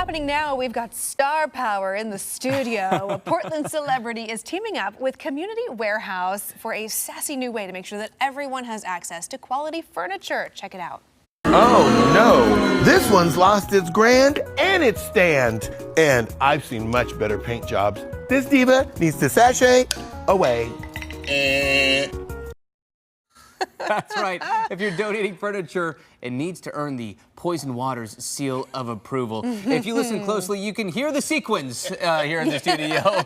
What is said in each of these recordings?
happening now. We've got star power in the studio. A Portland celebrity is teaming up with Community Warehouse for a sassy new way to make sure that everyone has access to quality furniture. Check it out. Oh no, this one's lost its grand and its stand. And I've seen much better paint jobs. This diva needs to sashay away. That's right. If you're donating furniture, it needs to earn the Poison Waters seal of approval. If you listen closely, you can hear the sequins here in the studio.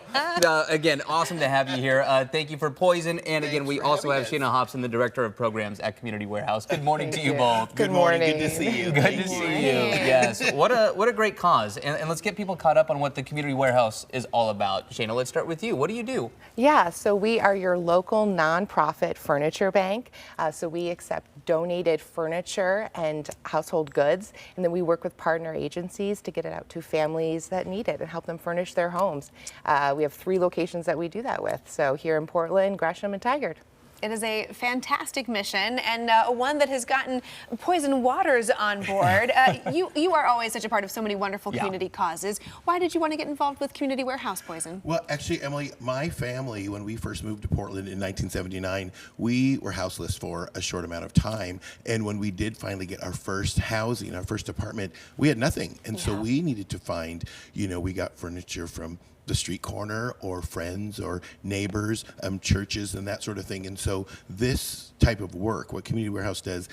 Again, awesome to have you here. Thank you for Poison. And again, we also have Shayna Hobson, the Director of Programs at Community Warehouse. Good morning to you both. Good morning. Good to see you. Good to see you. Yes. What a great cause. And let's get people caught up on what the Community Warehouse is all about. Shayna, let's start with you. What do you do? Yeah, so we are your local nonprofit furniture bank. So we accept donated furniture and household goods, and then we work with partner agencies to get it out to families that need it and help them furnish their homes. We have 3 locations that we do that with. So here in Portland, Gresham, and Tigard. It is a fantastic mission, and one that has gotten Poison Waters on board. You are always such a part of so many wonderful community causes. Why did you want to get involved with Community Warehouse, Poison? Well, actually, Emily, my family, when we first moved to Portland in 1979, we were houseless for a short amount of time. And when we did finally get our first housing, our first apartment, we had nothing. And so we needed to find, we got furniture from the street corner or friends or neighbors, churches and that sort of thing. And so this type of work, what Community Warehouse does,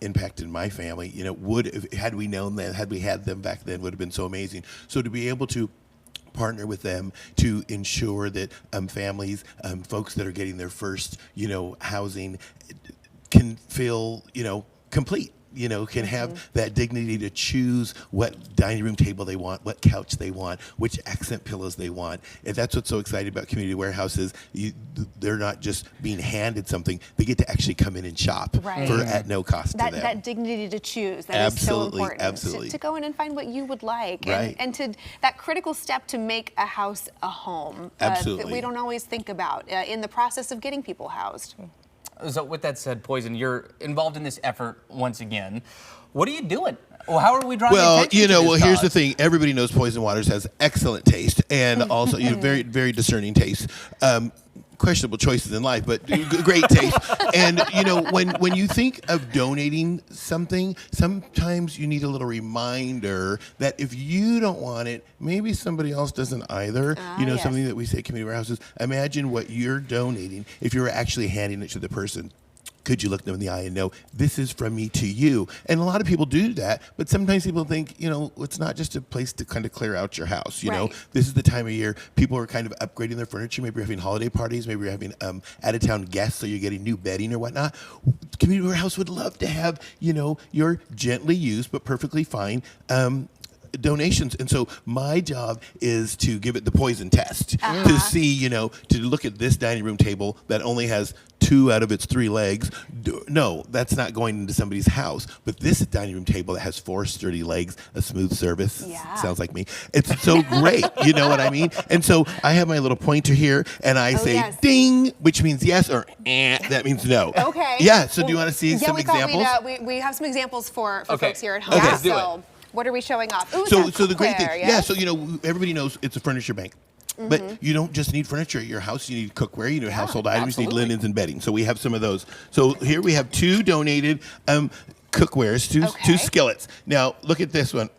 impacted my family. Had we known that, had we had them back then, would have been so amazing. So to be able to partner with them to ensure that families, folks that are getting their first, housing can feel, complete. Can have that dignity to choose what dining room table they want, what couch they want, which accent pillows they want. And that's what's so exciting about Community Warehouse is they're not just being handed something, they get to actually come in and shop at no cost to them. That dignity to choose, that is so important. Absolutely. To go in and find what you would like. Right. And to that critical step to make a house a home. Absolutely. That we don't always think about in the process of getting people housed. So with that said, Poison, you're involved in this effort once again. What are you doing? Well, how are we drawing attention to this here's cause? the thing. Everybody knows Poison Waters has excellent taste and also very, very discerning taste. Questionable choices in life, but great taste. And when you think of donating something, sometimes you need a little reminder that if you don't want it, maybe somebody else doesn't either. Something that we say at Community Warehouses, imagine what you're donating if you're actually handing it to the person. Could you look them in the eye and know, this is from me to you? And a lot of people do that, but sometimes people think, it's not just a place to kind of clear out your house. This is the time of year people are kind of upgrading their furniture. Maybe you're having holiday parties. Maybe you're having out-of-town guests, so you're getting new bedding or whatnot. Community Warehouse would love to have, your gently used but perfectly fine donations. And so my job is to give it the poison test to see, to look at this dining room table that only has 2 out of its 3 legs. No, that's not going into somebody's house. But this dining room table that has 4 sturdy legs, a smooth surface, sounds like me. It's so great, you know what I mean? And so I have my little pointer here, and I say ding, which means yes, or that means no. Okay. Yeah, so do you want to see some examples? We have some examples for folks here at home. Okay, do it. What are we showing off? Ooh, So that's the great thing, cookware, so everybody knows it's a furnishture bank. But you don't just need furniture at your house. You need cookware, you need household items, you need linens and bedding. So we have some of those. So here we have 2 donated cookwares, 2 skillets. Now look at this one.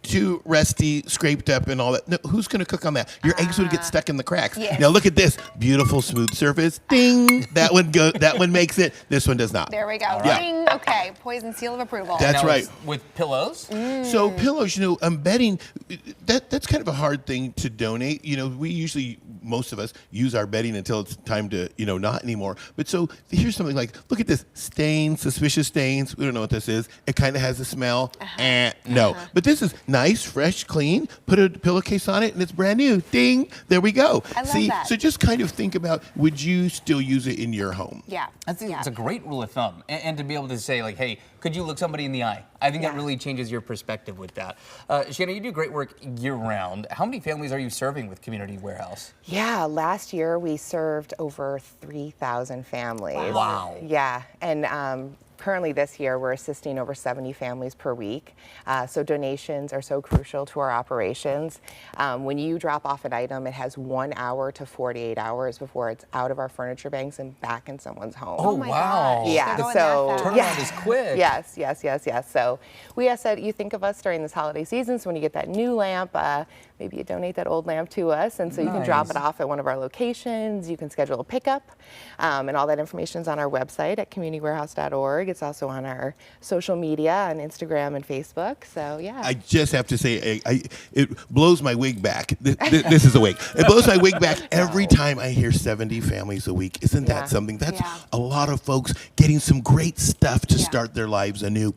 2 rusty, scraped up and all that. No, who's going to cook on that? Your eggs would get stuck in the cracks. Yes. Now look at this. Beautiful smooth surface. Ding. That one makes it. This one does not. There we go. Yeah. Ding. Okay. Poison seal of approval. That's Now, right. With pillows? So pillows, bedding, that's kind of a hard thing to donate. We usually, most of us, use our bedding until it's time to, not anymore. But so here's something like, look at this. Stains, suspicious stains. We don't know what this is. It kind of has a smell. No. But this is nice, fresh, clean. Put a pillowcase on it and it's brand new. Ding. There we go. I love that. So just kind of think about, would you still use it in your home? Yeah. I think it's a great rule of thumb. And to be able to say, like, hey, could you look somebody in the eye? I think that really changes your perspective with that. Shanna, you do great work year-round. How many families are you serving with Community Warehouse? Yeah, last year we served over 3,000 families. Wow. Yeah, and currently this year, we're assisting over 70 families per week. So donations are so crucial to our operations. When you drop off an item, it has 1 hour to 48 hours before it's out of our furniture banks and back in someone's home. Oh, my wow. gosh. Yeah, They're going so that fast. Turnaround is quick. Yes. So we ask that you think of us during this holiday season. So when you get that new lamp, maybe you donate that old lamp to us, and so you can drop Nice. it off at one of our locations. You can schedule a pickup, and all that information is on our website at communitywarehouse.org. It's also on our social media on Instagram and Facebook. So yeah. I just have to say, it blows my wig back. This is a wig. It blows my wig back every time I hear 70 families a week. Isn't Yeah. that something? That's Yeah. a lot of folks getting some great stuff to start their lives anew.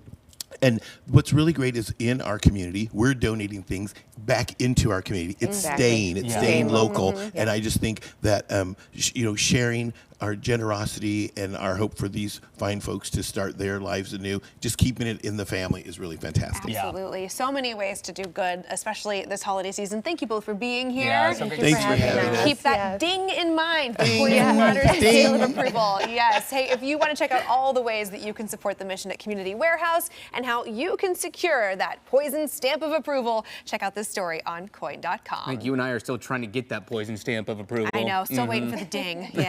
And what's really great is in our community, we're donating things back into our community. It's Exactly. it's Yeah. staying local. Mm-hmm. And I just think that, sharing our generosity and our hope for these fine folks to start their lives anew, just keeping it in the family is really fantastic. Yeah. Absolutely. So many ways to do good, especially this holiday season. Thank you both for being here. Yeah, so great to Thanks see for you. having us. Keep that Yes. ding in mind Ding. before you Waters and Ding. seal of approval. Yes. Hey, if you want to check out all the ways that you can support the mission at Community Warehouse and how you can secure that poison stamp of approval, check out this story on coin.com. I think you and I are still trying to get that poison stamp of approval. I know, still waiting for the ding. Yeah.